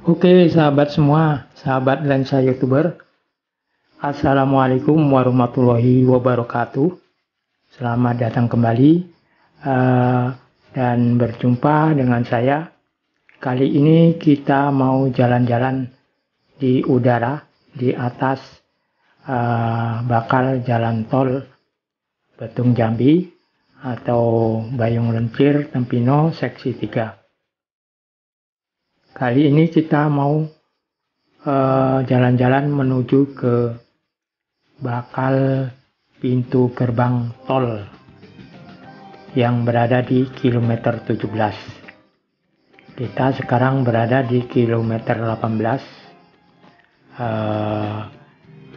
Oke, sahabat semua, sahabat lensa YouTuber. Assalamualaikum warahmatullahi wabarakatuh. Selamat datang kembali dan berjumpa dengan saya. Kali ini kita mau jalan-jalan di udara di atas bakal jalan tol Betung Jambi atau Bayung Lencir Tempino seksi 3. Kali ini kita mau jalan-jalan menuju ke bakal pintu gerbang tol yang berada di kilometer 17. Kita sekarang berada di kilometer 18,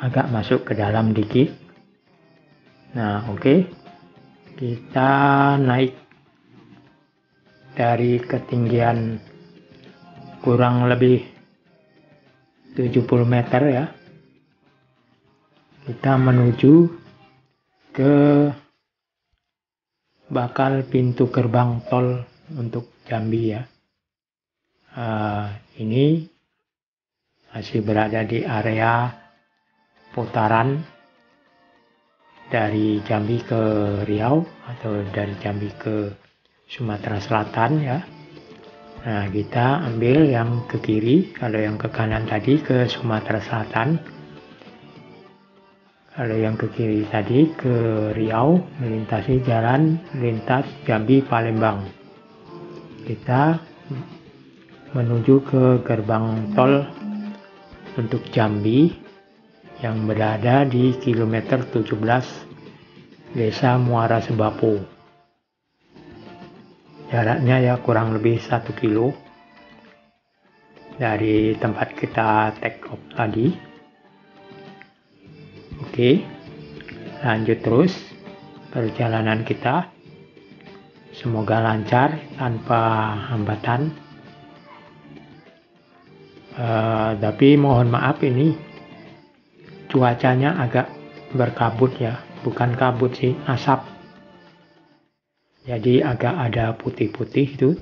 agak masuk ke dalam dikit. Nah, oke. Kita naik dari ketinggian kurang lebih 70 meter ya. Kita menuju ke bakal pintu gerbang tol untuk Jambi ya. Ini masih berada di area putaran dari Jambi ke Riau atau dari Jambi ke Sumatera Selatan ya. Nah, kita ambil yang ke kiri, kalau yang ke kanan tadi ke Sumatera Selatan. Kalau yang ke kiri tadi ke Riau, melintasi jalan lintas Jambi Palembang. Kita menuju ke gerbang tol untuk Jambi yang berada di kilometer 17 Desa Muara Sebapo. Jaraknya ya kurang lebih 1 kilo dari tempat kita take off tadi. Oke, lanjut terus perjalanan kita. Semoga lancar tanpa hambatan. Tapi mohon maaf, ini cuacanya agak berkabut ya, bukan kabut sih, asap. Jadi agak ada putih-putih itu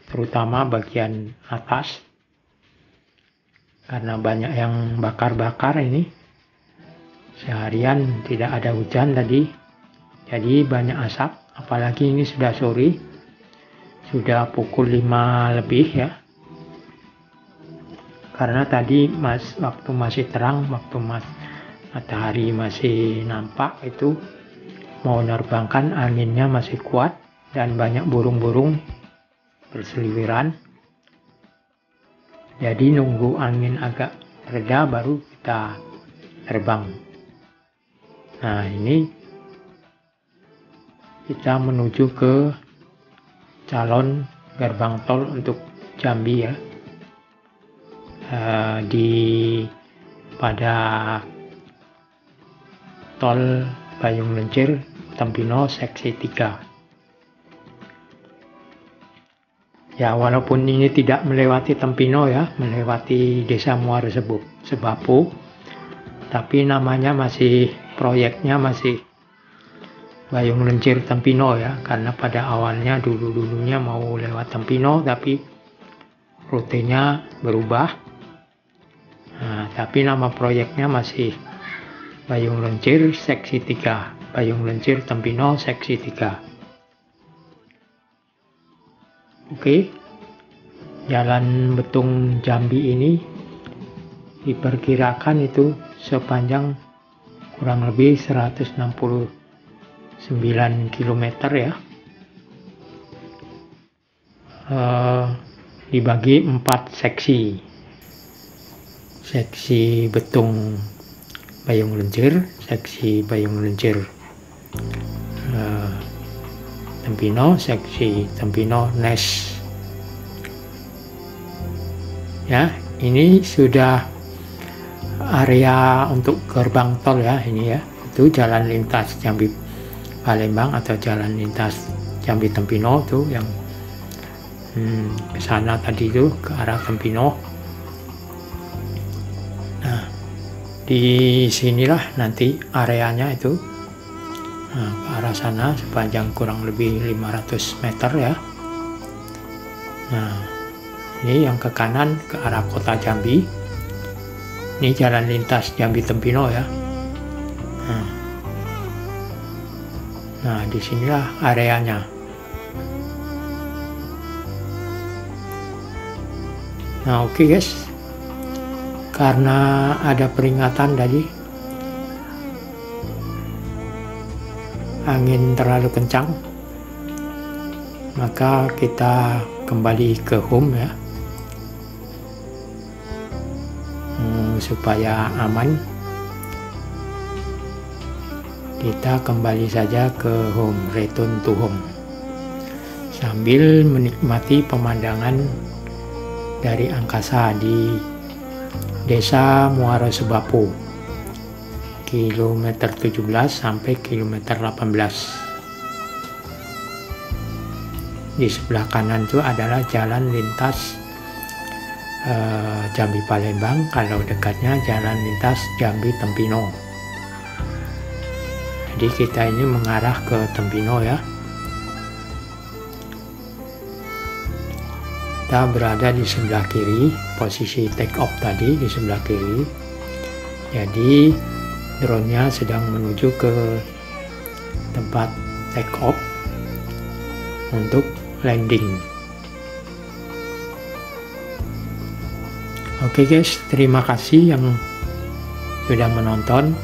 terutama bagian atas. Karena banyak yang bakar-bakar ini. Seharian tidak ada hujan tadi. Jadi banyak asap. Apalagi ini sudah sore. Sudah pukul 5 lebih ya. Karena tadi waktu masih terang, waktu matahari masih nampak itu, mau nerbangkan anginnya masih kuat dan banyak burung-burung berseliweran. Jadi nunggu angin agak reda baru kita terbang. Nah, ini kita menuju ke calon gerbang tol untuk Jambi ya. Pada tol Bayung Lencir Tempino seksi 3. Ya, walaupun ini tidak melewati Tempino ya, melewati Desa Muara Sebapo, tapi namanya proyeknya masih Bayung Lencir Tempino ya, karena pada awalnya dulunya mau lewat Tempino tapi rutenya berubah. Nah, tapi nama proyeknya masih Bayung Lencir seksi 3, Bayung Lencir Tempino seksi 3. Oke, jalan Betung Jambi ini diperkirakan itu sepanjang kurang lebih 169 km ya. Dibagi 4 seksi. Seksi Betung Bayung Lencir, seksi Bayung Lencir Tempino, seksi Tempino Nes. Ya, ini sudah area untuk gerbang tol ya, ini ya. Itu jalan lintas Jambi Palembang atau jalan lintas Jambi Tempino tuh yang ke sana tadi itu ke arah Tempino. Nah, di sinilah nanti areanya itu. Nah, ke arah sana sepanjang kurang lebih 500 meter ya. Nah, Ini yang ke kanan ke arah kota Jambi. Ini jalan lintas Jambi Tempino ya. Nah, disinilah areanya. Nah, oke guys, karena ada peringatan tadi angin terlalu kencang, maka kita kembali ke home ya, supaya aman. Kita kembali saja ke home, return to home, sambil menikmati pemandangan dari angkasa di Desa Muara Sebapu, kilometer 17 sampai kilometer 18. Di sebelah kanan itu adalah jalan lintas Jambi Palembang, kalau dekatnya jalan lintas Jambi Tempino. Jadi kita ini mengarah ke Tempino ya. Kita berada di sebelah kiri, posisi take off tadi di sebelah kiri. Jadi drone-nya sedang menuju ke tempat take off untuk landing. Oke guys, terima kasih yang sudah menonton.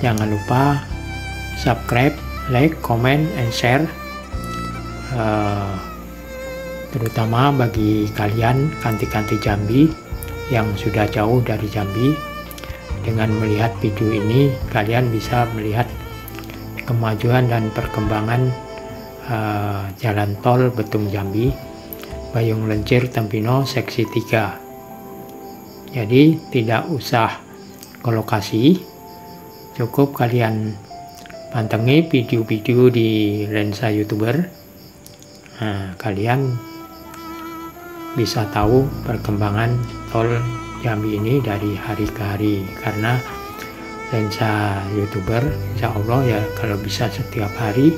Jangan lupa subscribe, like, comment, and share. Terutama bagi kalian kanti-kanti Jambi yang sudah jauh dari Jambi. Dengan melihat video ini, kalian bisa melihat kemajuan dan perkembangan jalan tol Betung Jambi, Bayung Lencir Tempino seksi 3. Jadi tidak usah ke lokasi, cukup kalian pantengi video-video di lensa YouTuber. Nah, kalian bisa tahu perkembangan tol Jambi ini dari hari ke hari, karena lensa YouTuber insya Allah ya kalau bisa setiap hari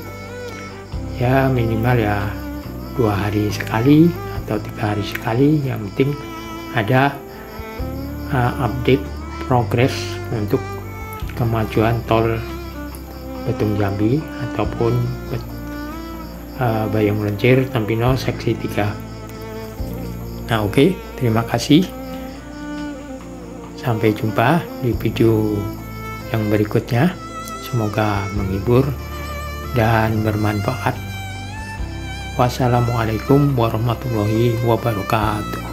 ya, minimal ya 2 hari sekali atau 3 hari sekali, yang penting ada update progress untuk kemajuan tol Betung Jambi ataupun Bayung Lencir Tempino seksi 3. Nah oke, terima kasih. Sampai jumpa di video yang berikutnya. Semoga menghibur dan bermanfaat. Wassalamualaikum warahmatullahi wabarakatuh.